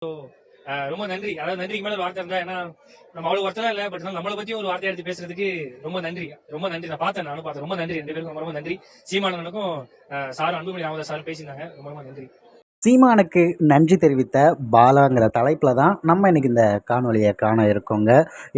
ரொம்ப நன்றி. அதாவது நன்றிக்கு மேல ஒரு வார்த்தை இருந்தா, ஏன்னா நம்ம அவ்வளவு ஒருத்தரா இல்ல, பட் நம்மளை பத்தி ஒரு வார்த்தை எடுத்து பேசுறதுக்கு ரொம்ப நன்றி. ரொம்ப நன்றி. நான் பார்த்தேன், நானும் பார்த்தேன். ரொம்ப நன்றி 2 பேருக்கும். ரொம்ப ரொம்ப நன்றி. சீமானனுக்கும் சார் அன்புமணி ராமதாஸ் சார் பேசியிருந்தாங்க. ரொம்ப ரொம்ப நன்றி. சீமானுக்கு நன்றி தெரிவித்த பாலாங்கிற தலைப்பில் தான் நம்ம இன்றைக்கி இந்த காணொலியை காண இருக்கோங்க.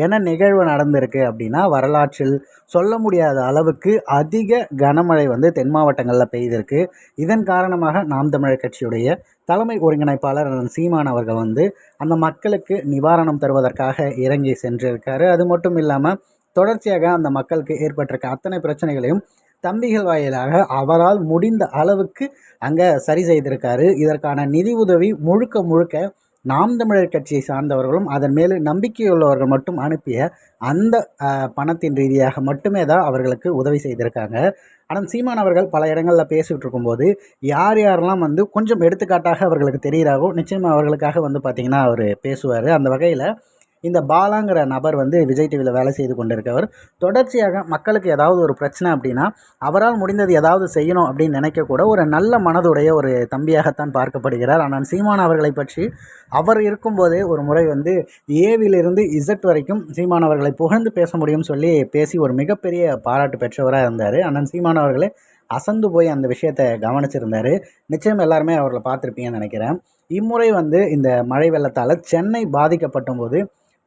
என்ன நிகழ்வு நடந்திருக்கு அப்படின்னா, வரலாற்றில் சொல்ல முடியாத அளவுக்கு அதிக கனமழை வந்து தென் மாவட்டங்களில் பெய்திருக்கு. இதன் காரணமாக நாம் தமிழர் கட்சியுடைய தலைமை ஒருங்கிணைப்பாளர் சீமான் அவர்கள் வந்து அந்த மக்களுக்கு நிவாரணம் தருவதற்காக இறங்கி சென்றிருக்காரு. அது மட்டும் இல்லாமல் தொடர்ச்சியாக அந்த மக்களுக்கு ஏற்பட்டிருக்க அத்தனை பிரச்சனைகளையும் தம்பிகள் வாயிலாக அவரால் முடிந்த அளவுக்கு அங்கே சரி செய்திருக்காரு. இதற்கான நிதி உதவி முழுக்க முழுக்க நாம் தமிழர் கட்சியை சார்ந்தவர்களும் அதன் மேல் நம்பிக்கையுள்ளவர்கள் மட்டும் அனுப்பிய அந்த பணத்தின் ரீதியாக மட்டுமே தான் அவர்களுக்கு உதவி செய்திருக்காங்க. ஆனால் சீமான் அவர்கள் பல இடங்களில் பேசிகிட்டு இருக்கும்போது யார் யாரெல்லாம் வந்து கொஞ்சம் எடுத்துக்காட்டாக அவர்களுக்கு தெரிகிறாரோ நிச்சயமாக அவர்களுக்காக வந்து பார்த்திங்கன்னா அவர் பேசுவார். அந்த வகையில் இந்த பாலாங்கிற நபர் வந்து விஜய் டிவியில் வேலை செய்து கொண்டிருக்கவர் தொடர்ச்சியாக மக்களுக்கு ஏதாவது ஒரு பிரச்சனை அப்படின்னா அவரால் முடிந்தது ஏதாவது செய்யணும் அப்படின்னு நினைக்கக்கூட ஒரு நல்ல மனதுடைய ஒரு தம்பியாகத்தான் பார்க்கப்படுகிறார். ஆனால் சீமான் அவர்களை பற்றி அவர் இருக்கும்போதே ஒரு முறை வந்து ஏவிலிருந்து இசட் வரைக்கும் சீமான் அவர்களை புகழ்ந்து பேச முடியும்னு சொல்லி பேசி ஒரு மிகப்பெரிய பாராட்டு பெற்றவராக இருந்தார். ஆனால் சீமான் அவர்களே அசந்து போய் அந்த விஷயத்தை கவனிச்சிருந்தார். நிச்சயம் எல்லாருமே அவர்களை பார்த்துருப்பீங்கன்னு நினைக்கிறேன். இம்முறை வந்து இந்த மழை வெள்ளத்தால் சென்னை பாதிக்கப்பட்ட போது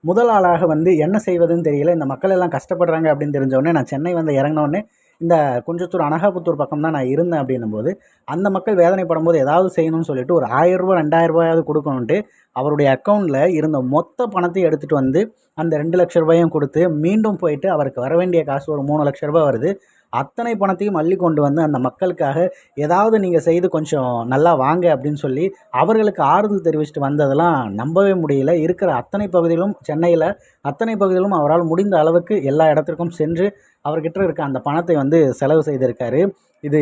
முதல் ஆளாக வந்து என்ன செய்வதுன்னு தெரியல, இந்த மக்கள் எல்லாம் கஷ்டப்படுறாங்க அப்படின்னு தெரிஞ்சவொடனே நான் சென்னை வந்து இறங்கினோடனே இந்த குன்றத்தூர் அனகாபுத்தூர் பக்கம் தான் நான் இருந்தேன் அப்படின்னும்போது அந்த மக்கள் வேதனைப்படும் போது ஏதாவது செய்யணும்னு சொல்லிட்டு ஒரு 1000 ரூபா 2000 ரூபாயாவது கொடுக்கணுன்ட்டு அவருடைய அக்கௌண்ட்டில் இருந்த மொத்த பணத்தையும் எடுத்துகிட்டு வந்து அந்த 2 லட்ச ரூபாயும் கொடுத்து மீண்டும் போயிட்டு அவருக்கு வர வேண்டிய காசு ஒரு 3 லட்ச ரூபாய் வருது. அத்தனை பணத்தையும் அள்ளி கொண்டு வந்து அந்த மக்களுக்காக ஏதாவது நீங்கள் செய்து கொஞ்சம் நல்லா வாங்க அப்படின்னு சொல்லி அவர்களுக்கு ஆறுதல் தெரிவிச்சுட்டு வந்ததெல்லாம் நம்பவே முடியல. இருக்கிற அத்தனை பகுதியிலும் சென்னையில் அத்தனை பகுதியிலும் அவரால் முடிந்த அளவுக்கு எல்லா இடத்திற்கும் சென்று அவர்கிட்ட இருக்க அந்த பணத்தை வந்து செலவு செய்திருக்காரு. இது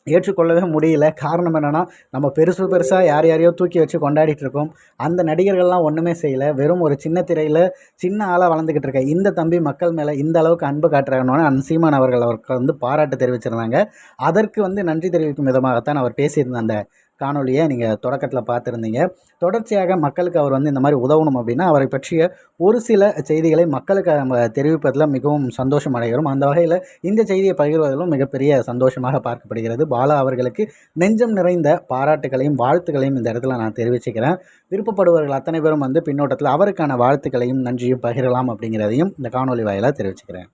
ஏற்றுக்கொள்ளவே முடியல. காரணம் என்னென்னா நம்ம பெருசாக யார் யாரையோ தூக்கி வச்சு கொண்டாடிட்டு இருக்கோம். அந்த நடிகர்கள்லாம் ஒன்றுமே செய்யலை. வெறும் ஒரு சின்ன திரையில் சின்ன ஆளாக வளர்ந்துக்கிட்டு இருக்க இந்த தம்பி மக்கள் மேலே இந்த அளவுக்கு அன்பு காட்டுறாங்கன்னு சீமான் அவர்கள் அவருக்கு வந்து பாராட்டு தெரிவிச்சிருந்தாங்க. அதற்கு வந்து நன்றி தெரிவிக்கும் விதமாகத்தான் அவர் பேசியிருந்த அந்த காணொலியை நீங்கள் தொடக்கத்தில் பார்த்துருந்தீங்க. தொடர்ச்சியாக மக்களுக்கு அவர் வந்து இந்த மாதிரி உதவணும் அப்படின்னா அவரை பற்றிய ஒரு சில செய்திகளை மக்களுக்கு நம்ம தெரிவிப்பதில் மிகவும் சந்தோஷம் அடைகிறோம். அந்த வகையில் இந்த செய்தியை பகிர்வதிலும் மிகப்பெரிய சந்தோஷமாக பார்க்கப்படுகிறது. பாலா அவர்களுக்கு நெஞ்சம் நிறைந்த பாராட்டுகளையும் வாழ்த்துக்களையும் இந்த இடத்துல நான் தெரிவிச்சுக்கிறேன். விருப்பப்படுபவர்கள் அத்தனை பேரும் வந்து பின்னோட்டத்தில் அவருக்கான வாழ்த்துக்களையும் நன்றியும் பகிரலாம் அப்படிங்கிறதையும் இந்த காணொலி வாயிலாக தெரிவிச்சுக்கிறேன்.